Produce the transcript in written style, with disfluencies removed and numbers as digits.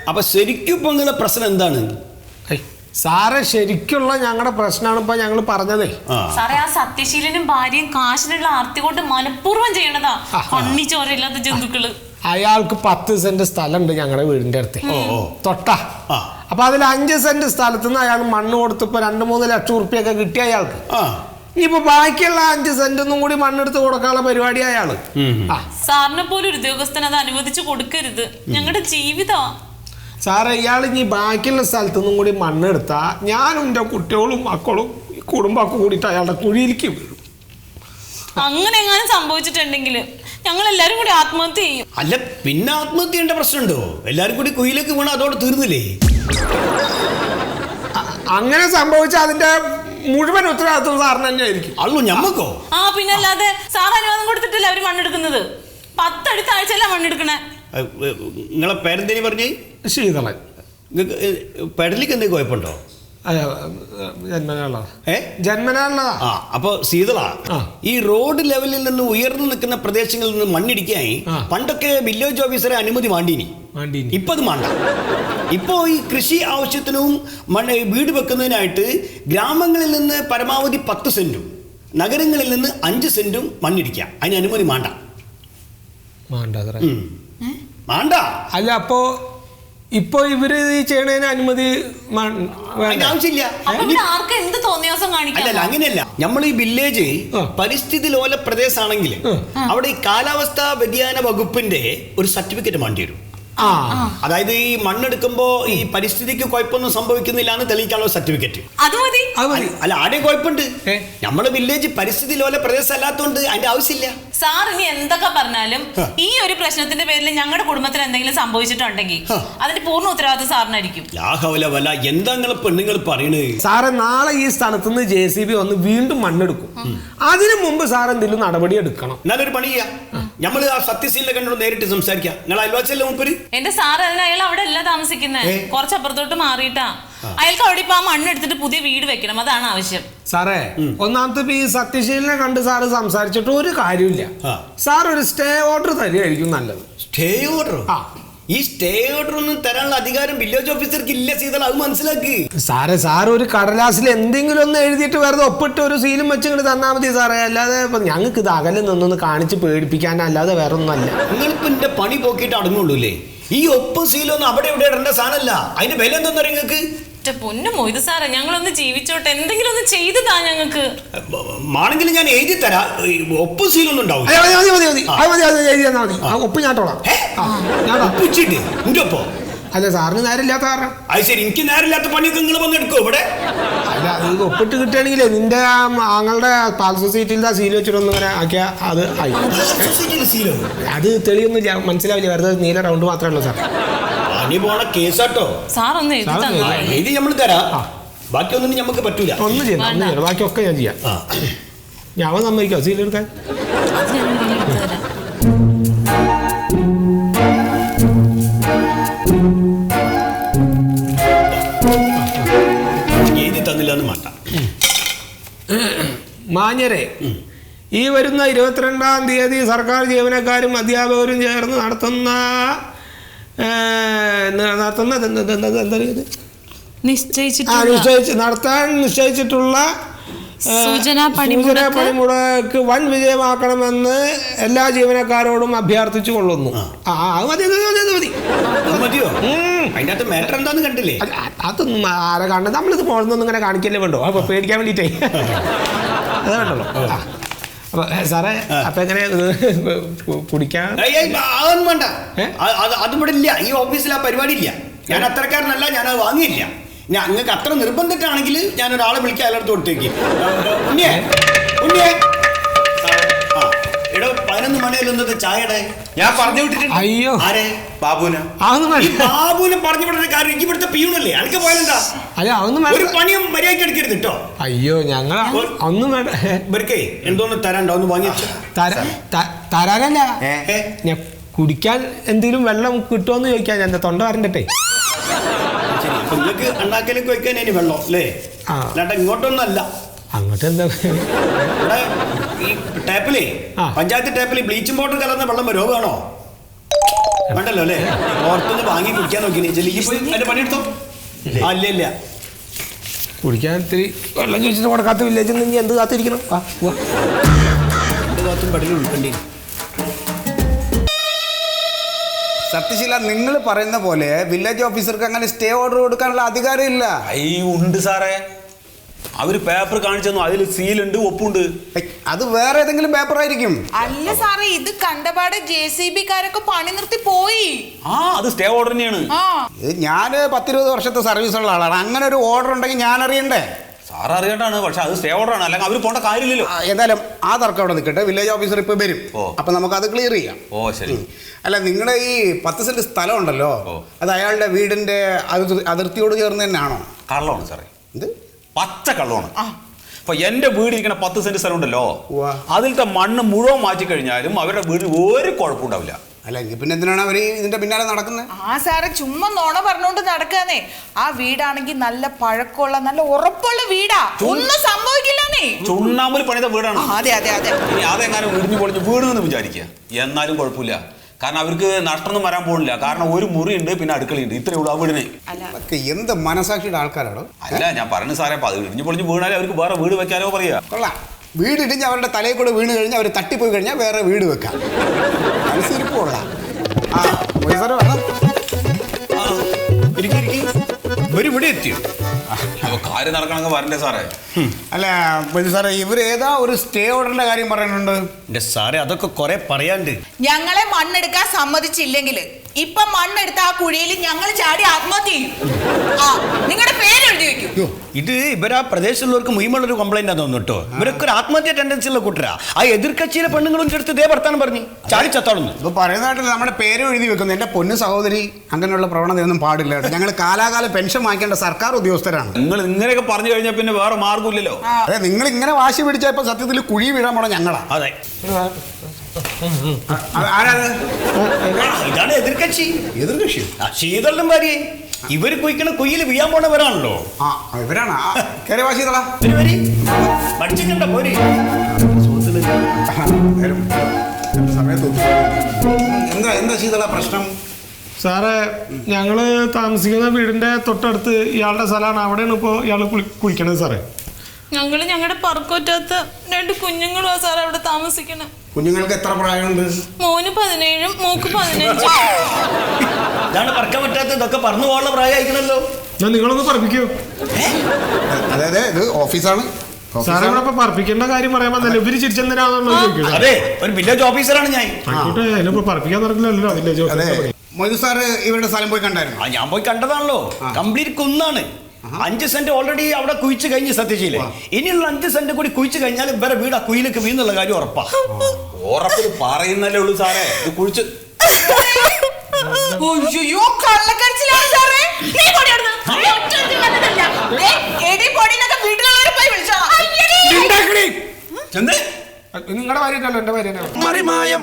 അപ്പൊ ശരിക്കും ഇപ്പൊ നിങ്ങളുടെ പ്രശ്നം എന്താണ്? സാറെ ശരിക്കുള്ള ഞങ്ങളുടെ പ്രശ്നമാണ് ഇപ്പൊ ഞങ്ങൾ പറഞ്ഞതേ. സാറേ ആ സത്യശീലനും ഭാര്യയും കാശിനുള്ള ആർത്തി കൊണ്ട് മനഃപൂർവ്വം ചെയ്യണതാ. കണ്ണി ചോരയില്ലാത്ത ജന്തുക്കള്. അയാൾക്ക് 10 സെന്റ് സ്ഥലമുണ്ട് ഞങ്ങളുടെ വീടിന്റെ അടുത്ത് തൊട്ടാ. അപ്പൊ അതിൽ 5 സെന്റ് സ്ഥലത്ത് നിന്ന് അയാൾ മണ്ണ് കൊടുത്തപ്പോ 2-3 ലക്ഷം ഉറുപ്പ്യൊക്കെ കിട്ടി അയാൾക്ക്. ഇനിയിപ്പോ ബാക്കിയുള്ള 5 സെന്റൊന്നും കൂടി മണ്ണെടുത്ത് കൊടുക്കാനുള്ള പരിപാടി അയാള്. സാറിനെ പോലെ ഒരു ഉദ്യോഗസ്ഥന് അത് അനുവദിച്ചു കൊടുക്കരുത്. ഞങ്ങളുടെ ജീവിതമാ സാറേ. ഇയാൾ ഇനി ബാക്കിയുള്ള സ്ഥലത്തു നിന്നും കൂടി മണ്ണെടുത്താ ഞാനും എൻ്റെ കുട്ടികളും മക്കളും കുടുംബമൊക്കെ കൂടിയിട്ട് അയാളുടെ കുഴിയിലേക്ക് വീഴും. അങ്ങനെ എങ്ങാനും സംഭവിച്ചിട്ടുണ്ടെങ്കിൽ ഞങ്ങൾ എല്ലാരും കൂടി ആത്മഹത്യ ചെയ്യും. അല്ല പിന്നെ ആത്മഹത്യ ചെയ്യേണ്ട പ്രശ്നമുണ്ടോ? എല്ലാരും കൂടി കുയിലേക്ക് വീണ അതോടെ തീർന്നില്ലേ? അങ്ങനെ സംഭവിച്ചാൽ അതിന്റെ മുഴുവൻ ഉത്തരവാദിത്വം സാറിന് തന്നെ ആയിരിക്കും. അല്ലോ ഞമ്മക്കോ? പിന്നെ അല്ലാതെ സാർ അനുവാദം കൊടുത്തിട്ടില്ല അവര് മണ്ണെടുക്കുന്നത്. 10 അടുത്ത ആഴ്ചയല്ല മണ്ണെടുക്കണേ. നിങ്ങളെ പേരെന്തേനി പറഞ്ഞേ? ശീതളൻ. പെടലിക്ക് എന്തെങ്കിലും കുഴപ്പമുണ്ടോ? ജന്മനാളതാ. അപ്പൊ ശീതള, ഈ റോഡ് ലെവലിൽ നിന്ന് ഉയർന്നു നിൽക്കുന്ന പ്രദേശങ്ങളിൽ നിന്ന് മണ്ണിടിക്കായി പണ്ടൊക്കെ വില്ലേജ് ഓഫീസറെ അനുമതി വേണ്ടീനി. ഇപ്പൊ അത് വേണ്ട. ഇപ്പോ ഈ കൃഷി ആവശ്യത്തിനും വീട് വെക്കുന്നതിനായിട്ട് ഗ്രാമങ്ങളിൽ നിന്ന് പരമാവധി 10 സെന്റും നഗരങ്ങളിൽ നിന്ന് 5 സെന്റും മണ്ണിടിക്കാം. അതിന് അനുമതി വേണ്ട. അല്ല അപ്പോ ഇപ്പൊ ഇവര് ഈ ചെയ്യണതിന് അനുമതി ആവശ്യമില്ല. അല്ലല്ല, അങ്ങനെയല്ല. നമ്മൾ ഈ വില്ലേജ് പരിസ്ഥിതി ലോല പ്രദേശമാണെങ്കിൽ അവിടെ ഈ കാലാവസ്ഥാ വ്യതിയാന വകുപ്പിന്റെ ഒരു സർട്ടിഫിക്കറ്റ് വേണ്ടി വരും. അതായത് ഈ മണ്ണെടുക്കുമ്പോ ഈ പരിസ്ഥിതിക്ക് കുഴപ്പമൊന്നും സംഭവിക്കുന്നില്ല എന്ന് തെളിയിക്കാനുള്ള സർട്ടിഫിക്കറ്റ്. അല്ല ആരെയും കുഴപ്പമുണ്ട്. നമ്മളെ വില്ലേജ് പരിസ്ഥിതി ലോല പ്രദേശം അല്ലാത്തതുകൊണ്ട് അതിന്റെ ആവശ്യമില്ല. സാർ ഇനി എന്തൊക്കെ പറഞ്ഞാലും ഈ ഒരു പ്രശ്നത്തിന്റെ പേരിൽ ഞങ്ങളുടെ കുടുംബത്തിൽ എന്തെങ്കിലും സംഭവിച്ചിട്ടുണ്ടെങ്കിൽ അതിന്റെ പൂർണ്ണ ഉത്തരവാദിത്വം സാറിനായിരിക്കും. എന്താ നിങ്ങളെ പെണ്ണുങ്ങൾ പറയണത്? സാറെ നാളെ ഈ സ്ഥലത്ത് നിന്ന് JCB വന്ന് വീണ്ടും മണ്ണെടുക്കും. അതിനു മുമ്പ് സാർ എന്തെങ്കിലും നടപടി എടുക്കണം. നല്ലൊരു പണി ചെയ്യാം. നമ്മള് ആ സത്യശീല കണ്ടോ നേരിട്ട് സംസാരിക്കാം. നിങ്ങൾ അയൽവാസിയല്ലേ മൂപ്പര്? എന്റെ സാർ അതിന് അയാൾ അവിടെ അല്ല താമസിക്കുന്നത്, കുറച്ചപ്പുറത്തോട്ട് മാറിയിട്ടാ. അയാൾക്ക് അവിടെ ഇപ്പൊ ആ മണ്ണെടുത്തിട്ട് പുതിയ വീട് വെക്കണം, അതാണ് ആവശ്യം. സാറേ ഒന്നാമത്തെ ഈ സത്യശീലനെ കണ്ട് സാറ് സംസാരിച്ചിട്ട് ഒരു കാര്യമില്ല. സാർ ഒരു സ്റ്റേ ഓർഡർ തരികയായിരിക്കും നല്ലത്. Stay order? ഈ സ്റ്റേ ഓർഡർ ഒന്നും തരാനുള്ള അധികാരം വില്ലേജ് ഓഫീസർക്ക് ഇല്ല സീതള, അത് മനസ്സിലാക്കി. സാറ് ഒരു കടലാസിൽ എന്തെങ്കിലും ഒന്ന് എഴുതിയിട്ട് വെറുതെ ഒപ്പിട്ട് ഒരു സീലും വെച്ച് ഇങ്ങോട്ട് തന്നാൽ മതി സാറേ. അല്ലാതെ ഞങ്ങൾക്ക് ഇത് അകലെ നിന്നൊന്ന് കാണിച്ച് പേടിപ്പിക്കാനല്ലാതെ വേറെ ഒന്നല്ല. നിങ്ങളിപ്പോ എന്റെ പണി പോക്കിയിട്ട് അടങ്ങുള്ളൂല്ലേ? ഈ ഒപ്പും സീലൊന്നും അവിടെ ഇവിടെ ഇടേണ്ട സാധനമല്ല. അതിന്റെ വില എന്താ നിങ്ങൾക്ക്? പൊന്നു മൊയ്ത് സാറേ, ഞങ്ങളൊന്ന് ജീവിച്ചോട്ടെ, എന്തെങ്കിലും ഒന്ന് ചെയ്തതാ ഞങ്ങൾക്ക്. ആണെങ്കിലും ഞാൻ എഴുതി തരാം. ഒപ്പും സീലൊന്നും ഉണ്ടാവും. ഒപ്പ് ഞാട്ടോളാം. അല്ല സാറിന് നേരമില്ലാത്ത കാരണം. അത് ശരി, എനിക്ക് നേരമില്ലാത്ത പണിയൊക്കെ നിങ്ങൾ വന്നെടുക്കോ ഇവിടെ? അല്ല ഇത് ഒപ്പിട്ട് കിട്ടുകയാണെങ്കിലേ നിന്റെ ആങ്ങളുടെ പാൽ സൊസൈറ്റിയിൽ സീൽ വെച്ചിട്ടൊന്നും ഇങ്ങനെ ആക്കിയാ അത് ആയി. അത് തെളിയൊന്നുമില്ല, മനസ്സിലാവില്ല. വെറുതെ നീല റൗണ്ട് മാത്രമേ ഉള്ളൂ സാർ. കേസാട്ടോ സാർ ഒന്ന് എഴുതി നമ്മൾ തരാം. ബാക്കിയൊന്നും നമുക്ക് പറ്റൂല. ഒന്നും ചെയ്യണം, ബാക്കിയൊക്കെ ഞാൻ ചെയ്യാം. ഞാൻ സമ്മതിക്കോ സീൽ എടുക്കാൻ? എഴുതി തന്നില്ലെന്ന് മാറ്റാം. മാന്യരെ, ഈ വരുന്ന 22-ാം തീയതി സർക്കാർ ജീവനക്കാരും അധ്യാപകരും ചേർന്ന് നിശ്ചയിച്ചിട്ടുള്ള സൂചനാ പണിമുടക്ക് വൻ വിജയമാക്കണമെന്ന് എല്ലാ ജീവനക്കാരോടും അഭ്യർത്ഥിച്ചു കൊള്ളുന്നു. അതൊന്നും ആരെ കാണുന്നത്, നമ്മളിത് പോകണമെന്നൊന്നും ഇങ്ങനെ കാണിക്കല്ലേ വേണ്ടോ? അപ്പൊ പേടിക്കാൻ വേണ്ടിട്ടേ അത് വേണ്ടല്ലോ. അപ്പൊ സാറേ അപ്പൊ എങ്ങനെ കുടിക്കാൻ? അതൊന്നും വേണ്ട, അതും ഇവിടെ ഇല്ല. ഈ ഓഫീസിൽ ആ പരിപാടി ഇല്ല. ഞാൻ അത്രക്കാരനല്ല, ഞാനത് വാങ്ങിയില്ല. ഞാൻ നിങ്ങൾക്ക് അത്ര നിർബന്ധിട്ടാണെങ്കിൽ ഞാൻ ഒരാളെ വിളിക്കാൻ അയാളടുത്ത് കൊടുത്തേക്ക്. ഉണ്ണിയേ ഉണ്ണിയേ, എടോ 11 മണിയല്ലൊന്നത് ചായയുടെ ഞാൻ പറഞ്ഞു വിട്ടിട്ടുണ്ട്. അയ്യോ ആരെ? ബാബുനെ. ബാബുനെ പറഞ്ഞു വിടുന്ന കാര്യം എനിക്ക് ഇവിടുത്തെ പിയൂണല്ലേ, അനക്ക് പോയാലെന്താ? ഒരു പണിയും മര്യാദയ്ക്ക് എടുക്കരുത് കേട്ടോ. അയ്യോ ഞങ്ങൾ ഒന്നും വേണ്ട. ഇവർക്കേ എന്തോന്ന് തരാണ്ടോ, ഒന്ന് വാങ്ങിച്ചു തരാനല്ല, ഞാൻ കുടിക്കാൻ എന്തെങ്കിലും വെള്ളം കിട്ടുമോന്ന് ചോദിക്കാൻ. ഞാൻ തൊണ്ട വരണ്ടട്ടെ. നിങ്ങൾക്ക് ഉണ്ടാക്കലേക്ക് വയ്ക്കാൻ ഇനി വെള്ളം അല്ലേ? അല്ലാണ്ട് ഇങ്ങോട്ടൊന്നും അല്ല. അങ്ങോട്ട് എന്താ ഈ ടാപ്പിലേ, പഞ്ചായത്ത് ടാപ്പിൽ ബ്ലീച്ചിങ് പൗഡർ കലർന്ന വെള്ളം വരുമോ? വേണോ? വേണ്ടല്ലോ അല്ലേ? പുറത്തുനിന്ന് വാങ്ങി കുടിക്കാൻ നോക്കി ചെല്ലിക്ക് പോയി അതിന്റെ പണിയെടുത്തോ. ഇല്ല കുടിക്കാൻ ഇത്തിരി വെള്ളം ചോദിച്ചിട്ട് കൊടുക്കാത്ത വില്ലേജിൽ നിന്ന് എന്ത് കാത്തിരിക്കണം? രണ്ട് ഭാഗത്തും കടലിൽ ഉൾക്കണ്ടി. സത്യശീല, നിങ്ങൾ പറയുന്ന പോലെ വില്ലേജ് ഓഫീസർക്ക് അങ്ങനെ സ്റ്റേ ഓർഡർ കൊടുക്കാനുള്ള അധികാരം ഇല്ല. ഉണ്ട് സാറേ. അവര് പേപ്പർ കാണിച്ചു തന്നു, അതിൽ സീലുണ്ട്, ഒപ്പുണ്ട്. അത് വേറെ ഏതെങ്കിലും പേപ്പർ ആയിരിക്കും. അല്ല സാറേ, ഇത് കണ്ടപാട് JCB കാരൊക്കെ പണി നിർത്തി പോയി. അത് സ്റ്റേ ഓർഡർ തന്നെയാണ്. ഞാൻ 10-20 വർഷത്തെ സർവീസുള്ള ആളാണ്. അങ്ങനെ ഒരു ഓർഡർ ഉണ്ടെങ്കിൽ ഞാൻ അറിയണ്ടേ? സാർ അറിയേണ്ടാണ്, പക്ഷെ അത് സ്റ്റേ ഓർഡർ ആണ്, അല്ലെങ്കിൽ അവർ പോണ്ട കാര്യമില്ലല്ലോ. എന്തായാലും ആ തർക്കം അവിടെ നിൽക്കട്ടെ. വില്ലേജ് ഓഫീസർ ഇപ്പൊ വരും. അപ്പൊ നമുക്ക് അത് ക്ലിയർ ചെയ്യാം. ശരി. അല്ല, നിങ്ങളുടെ ഈ 10 സെന്റ് സ്ഥലം ഉണ്ടല്ലോ, അത് അയാളുടെ വീടിന്റെ അതിർത്തിയോട് ചേർന്ന് തന്നെയാണോ? കള്ളമാണ് സാറേ. ഇത് പച്ച കള്ളമാണ്. അപ്പൊ എന്റെ വീടിരിക്കുന്ന 10 സെന്റ് സ്ഥലം ഉണ്ടല്ലോ, അതിലത്തെ മണ്ണ് മുഴുവൻ മാറ്റി കഴിഞ്ഞാലും അവരുടെ വീടിന് ഒരു കുഴപ്പമുണ്ടാവില്ല. അല്ല, പിന്നെ എന്തിനാണ് അവര് ഇതിന്റെ പിന്നാലെ നടക്കുന്നത്? സാറേ, ചുമ്മാ നോണ പറഞ്ഞോണ്ട് നടക്കാന്നേ. ആ വീടാണെങ്കിൽ നല്ല പഴക്കമുള്ള നല്ല ഉറപ്പുള്ള വീടാ, ഒന്നും സംഭവിക്കില്ലെന്നേ. ചുണ്ണാമ്പിൽ പണിത വീടാണ്. അതെ അതെ അതെ. ഇനി അതെങ്ങാനും ഇടിഞ്ഞു പൊളിഞ്ഞ് വീണെന്ന് വിചാരിക്കുക, എന്നാലും കുഴപ്പമില്ല. കാരണം അവർക്ക് നഷ്ടമൊന്നും വരാൻ പോകുന്നില്ല. കാരണം ഒരു മുറിയുണ്ട്, പിന്നെ അടുക്കളയുണ്ട്, ഇത്രയേ ഉള്ളൂ ആ വീടിന്. എന്ത് മനസാക്ഷിയുടെ ആൾക്കാരാണോ? അല്ല, ഞാൻ പറഞ്ഞു സാറേ, അത് ഇടിഞ്ഞു പൊളിഞ്ഞ് വീണാലേ അവർക്ക് വേറെ വീട് വെക്കാനോ പറയാ. കൊള്ളാം. വീട് ഇടിഞ്ഞ് അവരുടെ തലയിൽ കൂടെ വീണ് കഴിഞ്ഞാൽ അവർ തട്ടിപ്പോയി കഴിഞ്ഞാൽ വേറെ വീട് വെക്കാം. മനസ്സിരിപ്പ് കൊള്ളാം. ഇവിടെ എത്തിയോ? അപ്പൊ കാര്യം നടക്കണമെങ്കിൽ വരണ്ടേ സാറേ? അല്ല സാറേ, ഇവർ ഏതാ ഒരു സ്റ്റേ ഓർഡറിന്റെ കാര്യം പറയുന്നുണ്ട്. എന്റെ സാറേ, അതൊക്കെ കുറെ പറയാണ്ട്. ഞങ്ങളെ മണ്ണെടുക്കാൻ സമ്മതിച്ചില്ലെങ്കിൽ ഇപ്പൊ മണ്ണെടുത്ത ആ കുഴിയിൽ ഞങ്ങൾ ചാടി ആത്മഹത്യ ചെയ്യും. നിങ്ങളുടെ പേര് എഴുതി വെക്കും. ഇത് ഇവരാ പ്രദേശത്തുള്ളവർക്ക് മുഴുവനുള്ളൊരു കംപ്ലൈന്റ് ആണെന്ന് തോന്നുന്നു കേട്ടോ. ഇവരൊക്കെ ഒരു ആത്മഹത്യ ടെൻഡൻസി ഉള്ള കൂട്ടരാ. ആ എതിർക്കക്ഷിയിലെ പെണ്ണുങ്ങളും ചേർത്ത് ഇതേ വർത്താനം പറഞ്ഞ് ചാടി ചത്താളുന്നു. ഇപ്പൊ പറയുന്നതായിട്ടില്ല, നമ്മുടെ പേര് എഴുതി വെക്കുന്നു. എന്റെ പൊന്നു സഹോദരി, അങ്ങനെയുള്ള പ്രവണതയൊന്നും പാടില്ല കേട്ടോ. ഞങ്ങൾ കാലാകാലം പെൻഷൻ വാങ്ങിക്കേണ്ട സർക്കാർ ഉദ്യോഗസ്ഥരാണ്. നിങ്ങൾ ഇങ്ങനെയൊക്കെ പറഞ്ഞു കഴിഞ്ഞാൽ പിന്നെ വേറെ മാർഗമില്ലല്ലോ. അതെ, നിങ്ങൾ ഇങ്ങനെ വാശി പിടിച്ചാൽ ഇപ്പൊ സത്യത്തിൽ കുഴി വീഴാൻ പോണ ഞങ്ങളാ. അതെ, ആരാത്? ഇതാണ് എതിർക്കക്ഷി. ശീതളിനും ഭാര്യ ഇവര് കുയിക്കണ കുയിൽ വീഴാൻ പോണവരാണല്ലോ. ഇവരാണ് കയറി വാശിതളാ. പഠിച്ചിട്ടുണ്ട പോരെ. എന്താ ശീതള പ്രശ്നം? സാറേ, ഞങ്ങള് താമസിക്കുന്ന വീടിന്റെ തൊട്ടടുത്ത് ഇയാളുടെ സ്ഥലമാണ്. അവിടെയാണ് ഇപ്പോൾ ഇയാൾ കുളിക്കണത് സാറേ. ഞങ്ങളുടെ പറക്കോറ്റാത്ത 2 കുഞ്ഞുങ്ങളും ആ സാറേ അവിടെ താമസിക്കണം. കുഞ്ഞുങ്ങൾക്ക് എത്ര പ്രായമുണ്ട്? മോന് 17, മോക്ക് 15. ഇതാണ് പറക്കാൻ പറ്റാത്ത. ഇതൊക്കെ പറഞ്ഞു പോകാനുള്ള പ്രായമായിക്കണല്ലോ. നിങ്ങളൊന്ന് പറപ്പിക്കോ? അതെ, ഇത് ഓഫീസാണ്. സാറേ, ഇവിടെ പറപ്പിക്കേണ്ട കാര്യം പറയാൻ വന്നല്ലേ? ഇവര് ചിരിച്ചെന്തിനാണെന്ന് ചോദിക്കുന്നത്. അതെ, ഒരു വില്ലേജ് ഓഫീസറാണ് ഞാൻ. ആയിക്കോട്ടെ, അതിനിപ്പോ പറപ്പിക്കാൻ നടക്കില്ലല്ലോ വില്ലേജ് ഓഫീസർ. മൊയ്തു സാറ് ഇവരുടെ സ്ഥലം പോയി കണ്ടായിരുന്നു? ഞാൻ പോയി കണ്ടതാണല്ലോ. കംപ്ലീറ്റ് കുന്നാണ്. 5 സെന്റ് ഓൾറെഡി അവിടെ കുഴിച്ച് കഴിഞ്ഞ് സത്യശീലേ. ഇനിയുള്ള 5 സെന്റ് കൂടി കുഴിച്ച് കഴിഞ്ഞാൽ വേറെ വീട് ആ കുയിലേക്ക് വീന്നുള്ള കാര്യം ഉറപ്പാ. ഉറപ്പിൽ പറയുന്നല്ലേ ഉള്ളൂ സാറേ. ഇത് കുഴിച്ച് കള്ളക്കടിച്ചിലാണ് സാറേ. നിങ്ങളുടെ ഭാര്യയല്ലോ, എന്റെ ഭാര്യ.